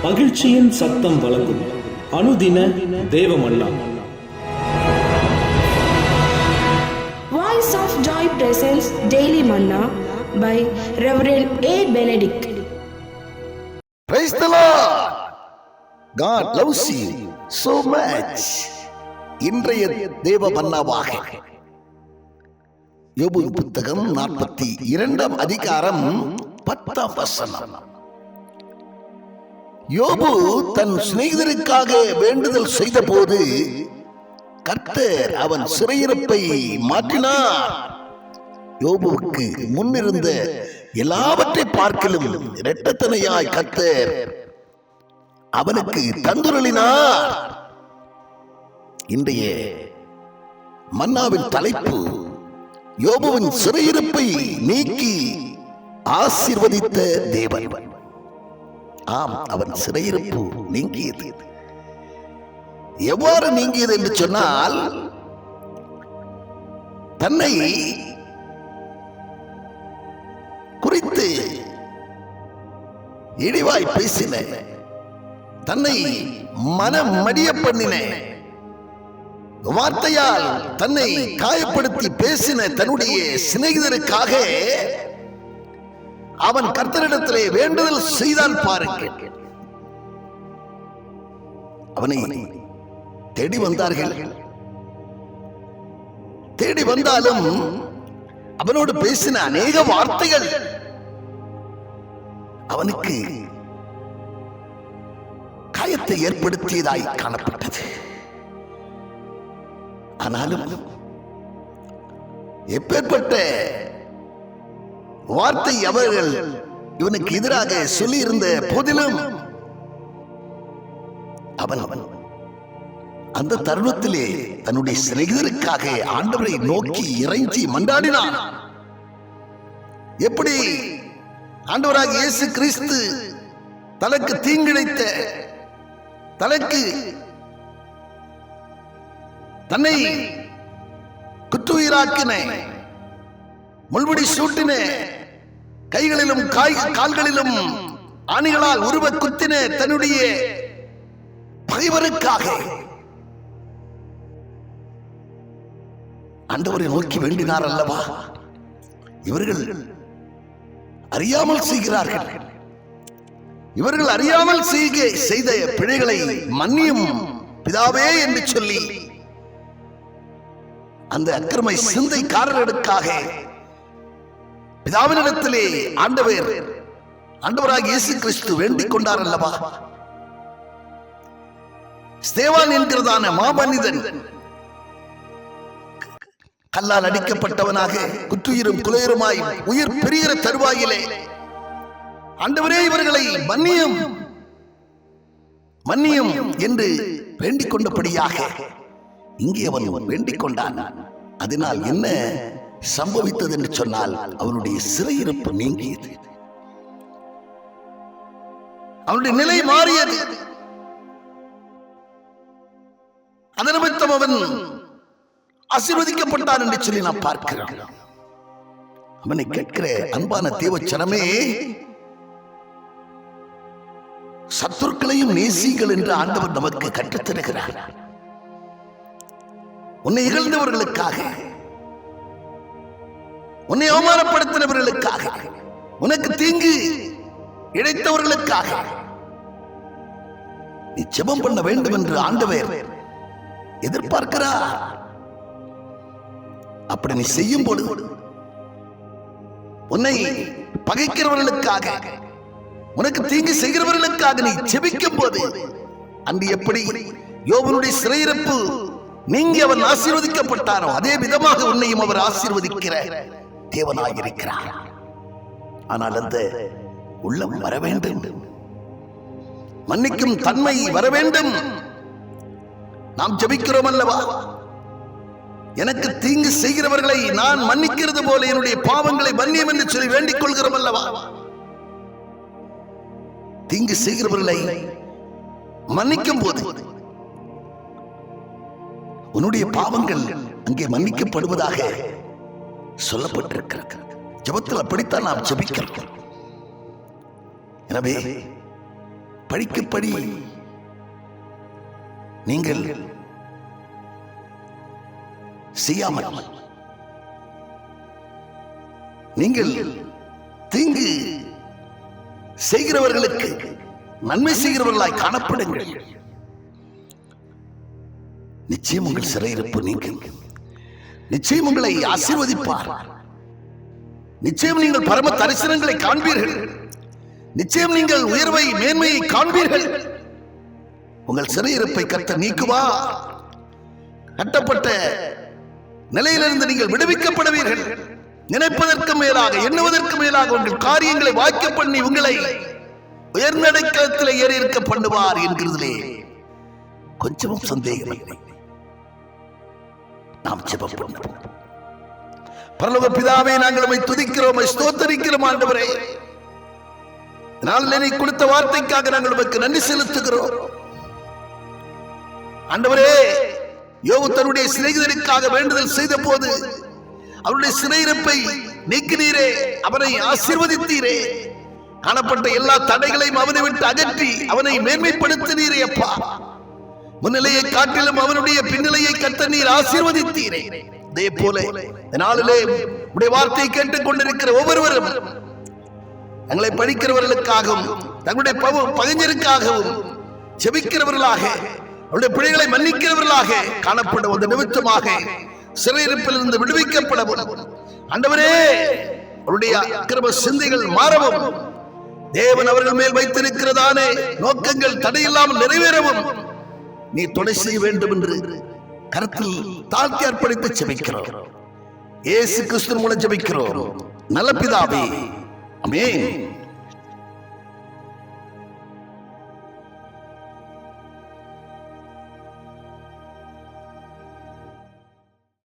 மகிழ்ச்சியின் சத்தம் வழங்கும் அனுதின தேவமன்னா. Voice of Joy presents Daily Manna by Reverend A. Benedict. Praise the Lord. God loves you so much. இன்றைய தேவ மன்னாவாக யோபு புத்தகம் 42 அதிகாரம் 10 வசனம். யோபு தன் சிநேகிதருக்காக வேண்டுதல் செய்த போது கர்த்தர் அவன் சிறையிருப்பை மாற்றினார். யோபுவுக்கு முன்னிருந்த எல்லாவற்றை பார்க்கலும் இரட்டத்தனையாய் கர்த்தர் அவனுக்கு தந்துரளினார். இன்றைய மன்னாவின் தலைப்பு யோபுவின் சிறையிருப்பை நீக்கி ஆசீர்வதித்த தேவன். ஆம், அவன் சிறையிருப்பு நீங்கியது. எவ்வாறு நீங்கியது என்று சொன்னால், தன்னை குறித்து இழிவாய் பேசின, தன்னை மனம் மடிய பண்ணின, வார்த்தையால் தன்னை காயப்படுத்தி பேசின தன்னுடைய சிநேகிதருக்காக அவன் கர்த்தரிடத்திலே வேண்டுதல் செய்தான். பாருங்கள், அவனை தேடி வந்தார்கள். தேடி வந்தாலும் அவனோடு பேசின அநேக வார்த்தைகள் அவனுக்கு காயத்தை ஏற்படுத்தியதாய் காணப்பட்டது. ஆனாலும் எப்பேற்பட்ட வார்த்தை அவர்கள் இவனுக்கு எதிராக சொல்லி இருந்த போதிலும் அவன் அந்த தருணத்திலே தன்னுடைய சிநேகிதருக்காக ஆண்டவரை நோக்கி இறைஞ்சி மன்றாடினான். எப்படி ஆண்டவராக இயேசு கிறிஸ்து தனக்கு தீங்கிழைத்த, தனக்கு தன்னை குற்றுயிராக்கின, முள்முடி சூட்டின, கைகளிலும் கால்களிலும் ஆணிகளால் உருவ குத்தின தன்னுடைய பகைவருக்காக ஆண்டவரை நோக்கி வேண்டினார் அல்லவா? இவர்கள் அறியாமல் செய்கிறார்கள், இவர்கள் அறியாமல் செய்த பிழைகளை மன்னியும் பிதாவே என்று சொல்லி அந்த அக்கிரமை சிந்தைக்காரர்களுக்காக பிதாவினிடத்திலே ஆண்டவராக இயேசு கிறிஸ்து வேண்டிக் கொண்டார் அல்லவா? ஸ்தேவான் என்கிறதான மாமனிதன் கல்லால் அடிக்கப்பட்டவனாக குற்றுயிரும் குலையுருமாய் உயிர் பெறுகிற தருவாயிலே ஆண்டவரே இவர்களை மன்னியும் மன்னியும் என்று வேண்டிக் கொண்டபடியாக இங்கே அவன் வேண்டிக் கொண்டான். அதனால் என்ன சம்பவித்தது என்று சொன்னால், அவனுடைய சிறையிருப்பு நீங்கியது, அவனுடைய நிலை மாறியது. அதன் நிமித்தம் அவன் ஆசீர்வதிக்கப்பட்டான் என்று சொல்லி நாம் பார்க்கிறோம். அவனை கேட்கிற அன்பான தேவச்சனமே, சத்துருக்களையும் நேசிகள் என்று ஆண்டவர் நமக்கு கற்றுத் தருகிறார். உன்னை இகழ்ந்தவர்களுக்காக, உன்னை அவமானப்படுத்தினவர்களுக்காக, உனக்கு தீங்கு இழைத்தவர்களுக்காக நீ ஜெபம் பண்ண வேண்டும் என்று ஆண்டவர் எதிர்பார்க்கிறார். அப்படி நீ செய்யும் பொழுது, உன்னை பகைக்கிறவர்களுக்காக, உனக்கு தீங்கு செய்கிறவர்களுக்காக நீ ஜெபிக்கும் போது, அன்று எப்படி யோபனுடைய சிறையிருப்பு நீங்கி அவன் ஆசீர்வதிக்கப்பட்டானோ, அதே விதமாக உன்னையும் அவர் ஆசீர்வதிக்கிற தேவனாயிருக்கிறார். ஆனால் அந்த உள்ளம் வர வேண்டும், மன்னிக்கும் தன்மை வர வேண்டும். நாம் ஜெபிக்கிறோம் அல்லவா? எனக்கு தீங்கு செய்கிறவர்களை நான் மன்னிக்கிறது போல என்னுடைய பாவங்களை மன்னியும் என்று சொல்லி வேண்டிக் கொள்கிறோம் அல்லவா? தீங்கு செய்கிறவர்களை மன்னிக்கும் போது உன்னுடைய பாவங்கள் அங்கே மன்னிக்கப்படுவதாக சொல்லப்பட்டிருக்கிறது. ஜெபத்தில் அப்படித்தான் நாம் ஜெபிக்கிறோம். எனவே படிக்கப்படி நீங்கள் செய்யாமல் நீங்கள் தீங்கு செய்கிறவர்களுக்கு நன்மை செய்கிறவர்களாய் காணப்படுங்கள். நிச்சயம் உங்கள் சிறையிருப்பு நீங்கும். நிச்சயம் உங்களை ஆசீர்வதிப்பார். நிச்சயம் நீங்கள் பரம தரிசனங்களை காண்பீர்கள். நிச்சயம் நீங்கள் உயர்வை மேன்மையை காண்பீர்கள். உங்கள் சிறையிருப்பை கர்த்தர் நீக்குவார். கட்டப்பட்ட நிலையிலிருந்து நீங்கள் விடுவிக்கப்படுவீர்கள். நினைப்பதற்கு மேலாக எண்ணுவதற்கு மேலாக உங்கள் காரியங்களை வாய்க்க பண்ணி உங்களை உயர்ந்த அடைக்கலத்தில் ஏறி இருக்க பண்ணுவார் என்கிறதிலே கொஞ்சமும் சந்தேகம் இல்லை. நாம் ஜெபம் பண்ணுவோம். பரலோக பிதாவே, நாங்கள் உம்மை துதிக்கிறோம், ஸ்தோத்திரிக்கிறோம். ஆண்டவரே, நாளிலே நீ கொடுத்த வார்த்தைக்காக நாங்கள் உமக்கு நன்றி செலுத்துகிறோம். ஆண்டவரே, யோபு தன்னுடைய சிநேகிதனுக்காக வேண்டுதல் செய்த போது அவருடைய சிறையிருப்பை நீக்கினீரே, அவனை ஆசீர்வதித்தீரே. காணப்பட்ட எல்லா தடைகளையும் அவனை விட்டு அகற்றி அவனை மேன்மைப்படுத்தினீரே. அப்பா, முன்னிலையை காட்டிலும் அவனுடைய பின்னிலையை கர்த்தர் நீர் ஆசீர்வதித்தீரே. அதே போல நாளிலே உடைய வார்த்தையை கேட்டுக் கொண்டிருக்கிற ஒவ்வொருவரும் தங்களை படிக்கிறவர்களுக்காகவும் தங்களுடைய பகைஞருக்காகவும் ஜெபிக்கிறவர்களாக, அவருடைய பிழைகளை மன்னிக்கிறவர்களாக காணப்படும் அந்த நிமித்தமாக சிறையிருப்பில் இருந்து விடுவிக்கப்படவும், ஆண்டவரே, அவருடைய கிருபை சிந்தைகள் மாறவும், தேவன் அவர்கள் மேல் வைத்திருக்கிறதானே நோக்கங்கள் தடையில்லாமல் நிறைவேறவும் நீ துணை செய்ய வேண்டும் என்று கருத்தில் தாழ்த்தி அர்ப்பணித்து ஜெபிக்கிறோம். இயேசு கிறிஸ்து மூலம் ஜெபிக்கிறோம் நல்ல பிதாவே, ஆமென்.